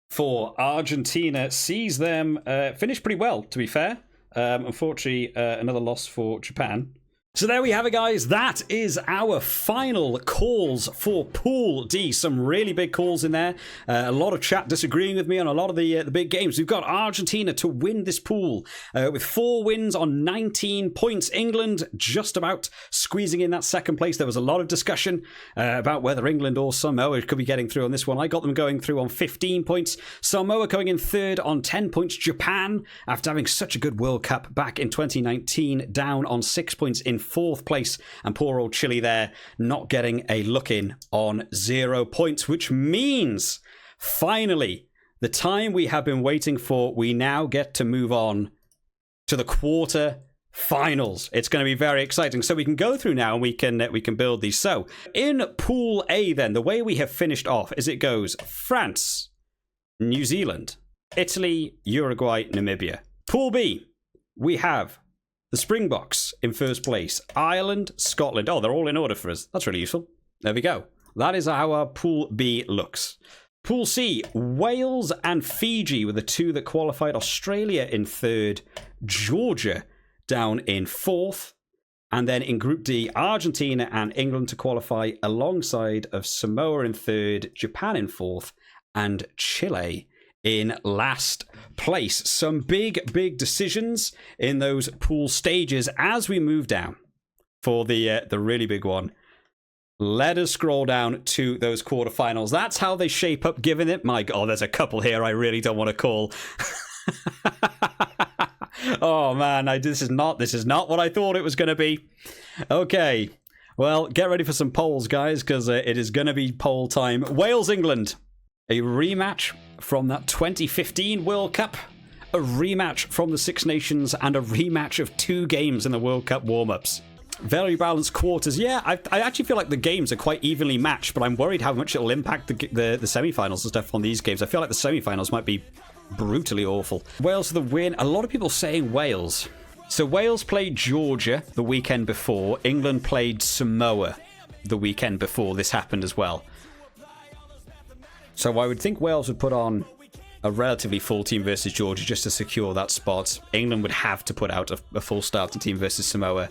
for Argentina sees them finish pretty well, to be fair. Unfortunately, another loss for Japan. So there we have it, guys. That is our final calls for Pool D. Some really big calls in there. A lot of chat disagreeing with me on a lot of the big games. We've got Argentina to win this pool with 4 wins on 19 points. England just about squeezing in that second place. There was a lot of discussion about whether England or Samoa could be getting through on this one. I got them going through on 15 points. Samoa going in third on 10 points. Japan, after having such a good World Cup back in 2019, down on 6 points in 4th place, and poor old Chile there not getting a look in on 0 points, which means finally the time we have been waiting for, we now get to move on to the quarter finals. It's going to be very exciting. So we can go through now and we can build these. So in Pool A then, the way we have finished off is it goes France, New Zealand, Italy, Uruguay, Namibia. Pool B, we have the Springboks in first place. Ireland, Scotland. Oh, they're all in order for us. That's really useful. There we go. That is how our Pool B looks. Pool C, Wales and Fiji were the 2 that qualified. Australia in 3rd. Georgia down in 4th. And then in Group D, Argentina and England to qualify alongside of Samoa in 3rd, Japan in 4th, and Chile in last place. Some big decisions in those pool stages as we move down for the really big one. Let us scroll down to those quarterfinals. That's how they shape up, given it. My God, there's a couple here I really don't want to call. Oh man, this is not what I thought it was going to be. Okay, well, get ready for some polls, guys, because it is going to be poll time. Wales, England. A rematch from that 2015 World Cup, a rematch from the Six Nations, and a rematch of 2 games in the World Cup warm-ups. Very balanced quarters. Yeah, I actually feel like the games are quite evenly matched, but I'm worried how much it'll impact the semi-finals and stuff on these games. I feel like the semi-finals might be brutally awful. Wales for the win. A lot of people saying Wales. So Wales played Georgia the weekend before. England played Samoa the weekend before this happened as well. So I would think Wales would put on a relatively full team versus Georgia just to secure that spot. England would have to put out a full starting team versus Samoa.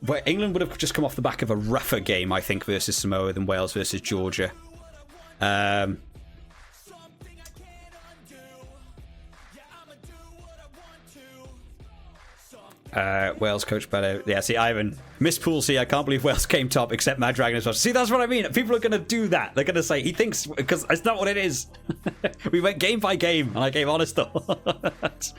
But England would have just come off the back of a rougher game, I think, versus Samoa than Wales versus Georgia. Wales coach better. Yeah, see, Ivan, Miss Pool C, I can't believe Wales came top except Mad Dragon as well. See, that's what I mean. People are going to do that. They're going to say, he thinks, because it's not what it is. We went game by game, and I gave honest thoughts.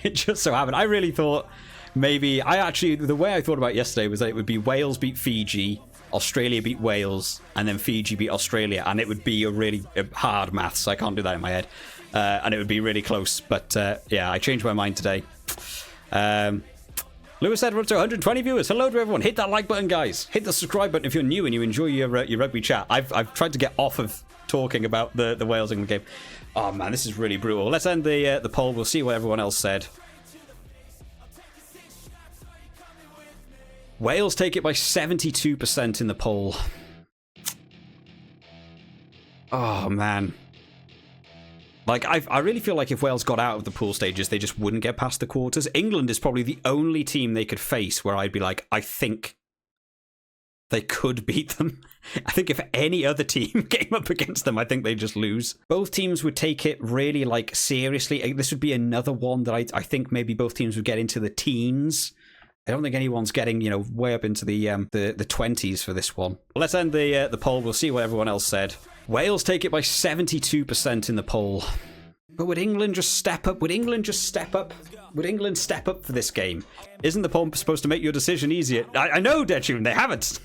It just so happened. I really thought maybe, the way I thought about it yesterday was that it would be Wales beat Fiji, Australia beat Wales, and then Fiji beat Australia, and it would be a really hard maths. I can't do that in my head. And it would be really close. But yeah, I changed my mind today. Lewis said we're up to 120 viewers. Hello to everyone. Hit that like button, guys. Hit the subscribe button if you're new and you enjoy your rugby chat. I've tried to get off of talking about the Wales England game. Oh man, this is really brutal. Let's end the poll. We'll see what everyone else said. Wales take it by 72% in the poll. Oh man. Like, I really feel like if Wales got out of the pool stages, they just wouldn't get past the quarters. England is probably the only team they could face where I'd be like, I think they could beat them. I think if any other team came up against them, I think they'd just lose. Both teams would take it really, like, seriously. This would be another one that I think maybe both teams would get into the teens. I don't think anyone's getting, way up into the 20s for this one. Let's end the poll. We'll see what everyone else said. Wales take it by 72% in the poll. But would England just step up? Would England just step up? Would England step up for this game? Isn't the poll supposed to make your decision easier? I know, Deadshun, they haven't.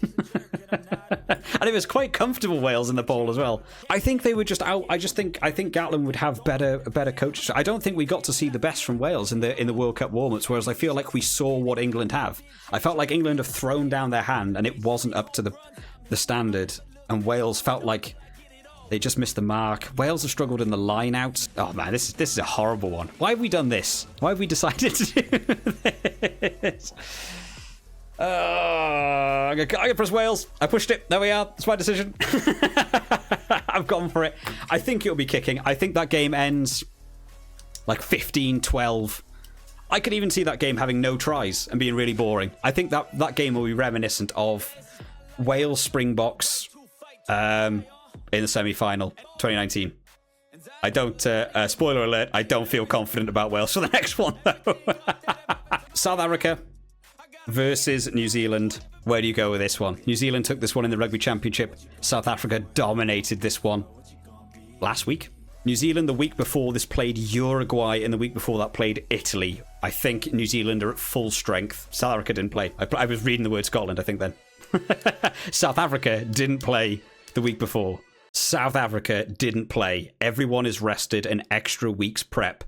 And it was quite comfortable Wales in the poll as well. I think they were just out. I think Gatland would have better coaches. I don't think we got to see the best from Wales in the World Cup warm-ups, whereas I feel like we saw what England have. I felt like England have thrown down their hand and it wasn't up to the standard, and Wales felt like they just missed the mark. Wales have struggled in the line-outs. Oh man, this is a horrible one. Why have we done this? Why have we decided to do this? I'm gonna press Wales. I pushed it. There we are. It's my decision. I've gone for it. I think it'll be kicking. I think that game ends like 15-12. I could even see that game having no tries and being really boring. I think that game will be reminiscent of Wales Springboks in the semi-final 2019. I don't, spoiler alert, I don't feel confident about Wales for the next one, though. South Africa versus New Zealand. Where do you go with this one? New Zealand took this one in the Rugby Championship. South Africa dominated this one last week. New Zealand the week before this played Uruguay, and the week before that played Italy. I think New Zealand are at full strength. South Africa didn't play. I was reading the word Scotland, I think, then. South Africa didn't play the week before. South Africa didn't play. Everyone is rested, an extra week's prep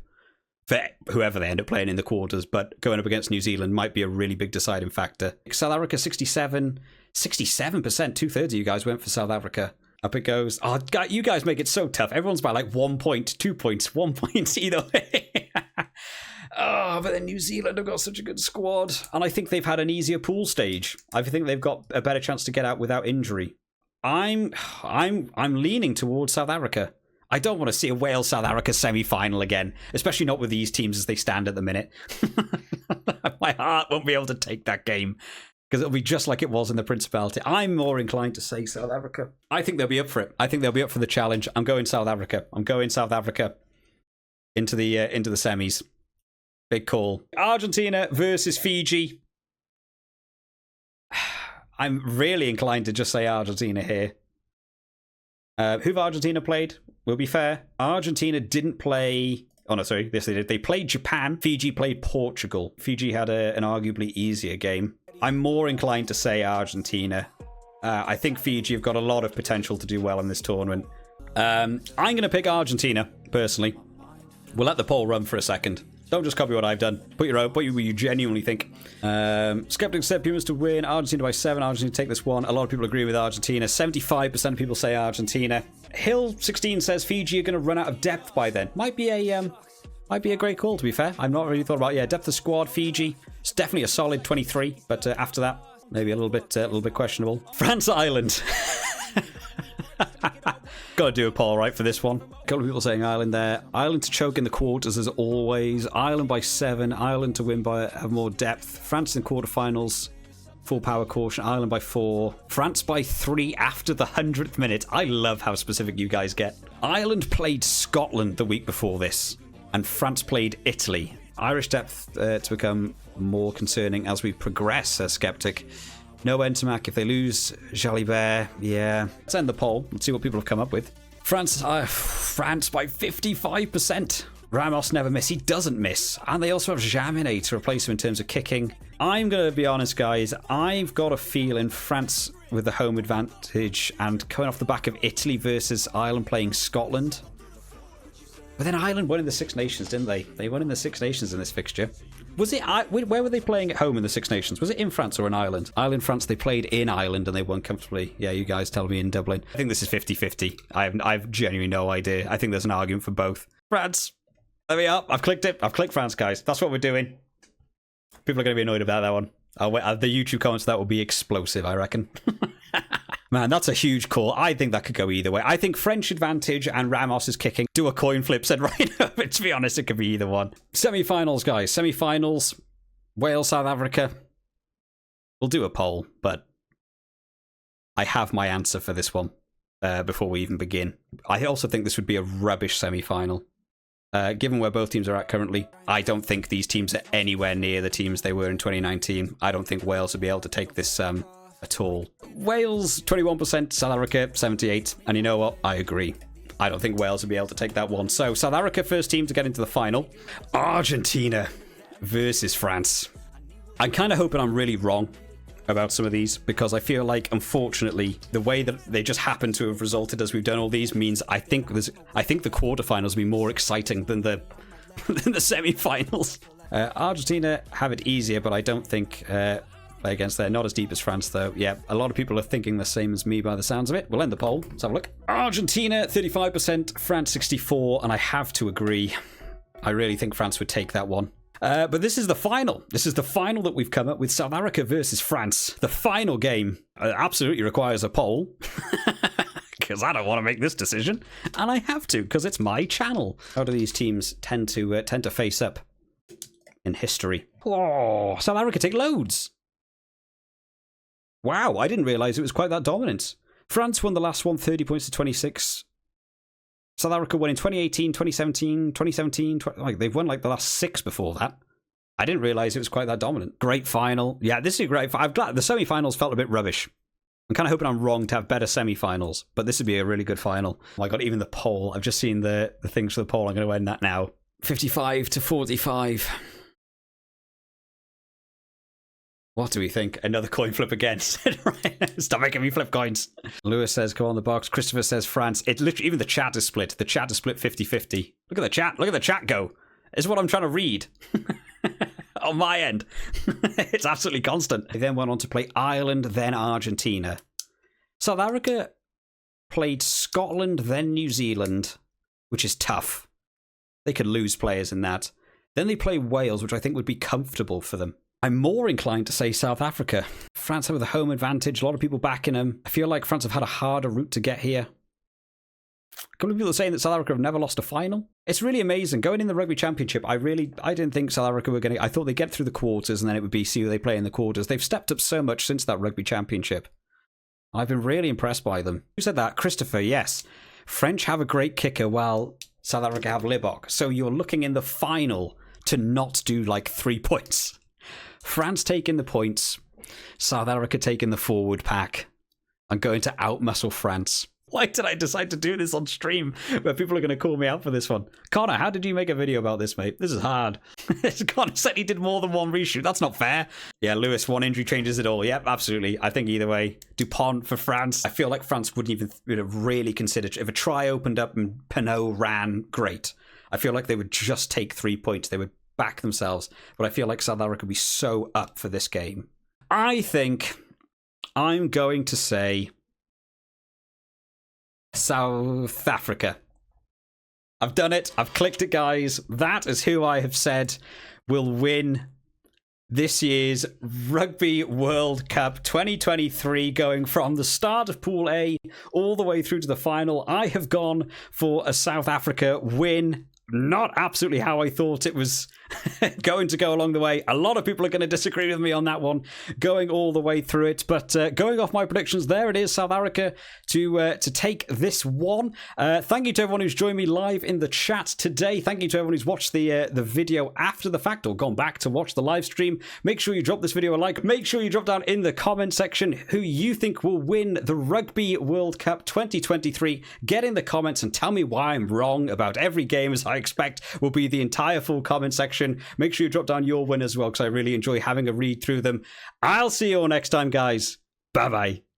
for whoever they end up playing in the quarters, but going up against New Zealand might be a really big deciding factor. South Africa 67%, 2/3 of you guys went for South Africa. Up it goes. Oh, you guys make it so tough. Everyone's by like 1 point, 2 points, 1 point either way. Oh, but then New Zealand have got such a good squad, and I think they've had an easier pool stage. I think they've got a better chance to get out without injury. I'm leaning towards South Africa. I don't want to see a Wales-South Africa semi-final again, especially not with these teams as they stand at the minute. My heart won't be able to take that game because it'll be just like it was in the Principality. I'm more inclined to say South Africa. I think they'll be up for it. I think they'll be up for the challenge. I'm going South Africa. I'm going South Africa into the semis. Big call. Argentina versus Fiji. I'm really inclined to just say Argentina here. Who've Argentina played? We'll be fair. Argentina didn't play... Oh, no, sorry. Yes, they did. They played Japan. Fiji played Portugal. Fiji had an arguably easier game. I'm more inclined to say Argentina. I think Fiji have got a lot of potential to do well in this tournament. I'm going to pick Argentina, personally. We'll let the poll run for a second. Don't just copy what I've done. Put your own, put what you genuinely think. Skeptics said Pumas to win. Argentina by 7. Argentina take this one. A lot of people agree with Argentina. 75% of people say Argentina. Hill16 says Fiji are going to run out of depth by then. Might be a great call, to be fair. I've not really thought about depth of squad. Fiji. It's definitely a solid 23, but after that, maybe a little bit questionable. France Ireland. Gotta do a poll right for this one. A couple of people saying Ireland there. Ireland to choke in the quarters as always. Ireland by 7. Ireland to win by have more depth. France in quarterfinals. Full power caution. Ireland by 4. France by 3 after the 100th minute. I love how specific you guys get. Ireland played Scotland the week before this, and France played Italy. Irish depth to become more concerning as we progress, says Skeptic. No Entamac if they lose. Jalibert, yeah. Let's end the poll. Let's see what people have come up with. France by 55%. Ramos never miss. He doesn't miss. And they also have Jaminet to replace him in terms of kicking. I'm going to be honest, guys. I've got a feeling France with the home advantage and coming off the back of Italy versus Ireland playing Scotland. But then Ireland won in the Six Nations, didn't they? They won in the Six Nations in this fixture. Was it... Where were they playing at home in the Six Nations? Was it in France or in Ireland? Ireland, France, they played in Ireland and they won comfortably. Yeah, you guys tell me in Dublin. I think this is 50-50. I've genuinely no idea. I think there's an argument for both. France. There we are. I've clicked it. I've clicked France, guys. That's what we're doing. People are going to be annoyed about that one. The YouTube comments that will be explosive, I reckon. Man, that's a huge call. I think that could go either way. I think French advantage and Ramos is kicking. Do a coin flip, said right up. To be honest, it could be either one. Semi-finals, guys. Semi-finals. Wales, South Africa. We'll do a poll, but I have my answer for this one before we even begin. I also think this would be a rubbish semi-final. Given where both teams are at currently, I don't think these teams are anywhere near the teams they were in 2019. I don't think Wales would be able to take this at all. Wales 21%, South Africa 78%, and you know what? I agree. I don't think Wales would be able to take that one. So South Africa first team to get into the final. Argentina versus France. I'm kind of hoping I'm really wrong about some of these, because I feel like, unfortunately, the way that they just happen to have resulted as we've done all these means I think the quarterfinals will be more exciting than the than the semi-finals. Argentina have it easier, but I don't think play against there. Not as deep as France, though. Yeah, a lot of people are thinking the same as me by the sounds of it. We'll end the poll. Let's have a look. Argentina 35%, France 64%, and I have to agree. I really think France would take that one. But this is the final. This is the final that we've come up with, South Africa versus France. The final game absolutely requires a poll. Because I don't want to make this decision. And I have to, because it's my channel. How do these teams tend to face up in history? Oh, South Africa take loads. Wow, I didn't realise it was quite that dominant. France won the last one, 30 points to 26. South Africa won in 2018, 2017, like they've won like the last 6 before that. I didn't realise it was quite that dominant. Great final. Yeah, this is a great. I'm glad the semi-finals felt a bit rubbish. I'm kind of hoping I'm wrong to have better semi-finals, but this would be a really good final. Oh my God, even the poll. I've just seen the things for the poll. I'm going to end that now. 55 to 45. What do we think? Another coin flip again. Stop making me flip coins. Lewis says, come on the box. Christopher says France. It literally, even the chat is split. The chat is split 50-50. Look at the chat. Look at the chat go. It's what I'm trying to read. On my end. It's absolutely constant. They then went on to play Ireland, then Argentina. South Africa played Scotland, then New Zealand, which is tough. They could lose players in that. Then they play Wales, which I think would be comfortable for them. I'm more inclined to say South Africa. France have the home advantage. A lot of people backing them. I feel like France have had a harder route to get here. A couple of people are saying that South Africa have never lost a final. It's really amazing. Going in the Rugby Championship, I didn't think South Africa were going to... I thought they'd get through the quarters and then it would be see who they play in the quarters. They've stepped up so much since that Rugby Championship. I've been really impressed by them. Who said that? Christopher, yes. French have a great kicker while South Africa have Libok. So you're looking in the final to not do like 3 points. France taking the points. South Africa taking the forward pack. I'm going to outmuscle France. Why did I decide to do this on stream where people are going to call me out for this one? Connor, how did you make a video about this, mate? This is hard. Connor said he did more than one reshoot. That's not fair. Yeah, Lewis, one injury changes it all. Yep, absolutely. I think either way. Dupont for France. I feel like France wouldn't even really consider... If a try opened up and Pinot ran, great. I feel like they would just take 3 points. They would back themselves. But I feel like South Africa would be so up for this game. I think I'm going to say... South Africa. I've done it. I've clicked it, guys. That is who I have said will win this year's Rugby World Cup 2023, going from the start of Pool A all the way through to the final. I have gone for a South Africa win. Not absolutely how I thought it was going to go along the way. A lot of people are going to disagree with me on that one, going all the way through it. But going off my predictions, there it is, South Africa to take this one. Thank you to everyone who's joined me live in the chat today. Thank you to everyone who's watched the video after the fact or gone back to watch the live stream. Make sure you drop this video a like. Make sure you drop down in the comment section who you think will win the Rugby World Cup 2023. Get in the comments and tell me why I'm wrong about every game, as I expect will be the entire full comment section. Make sure you drop down your win as well, because I really enjoy having a read through them. I'll see you all next time, guys. Bye bye.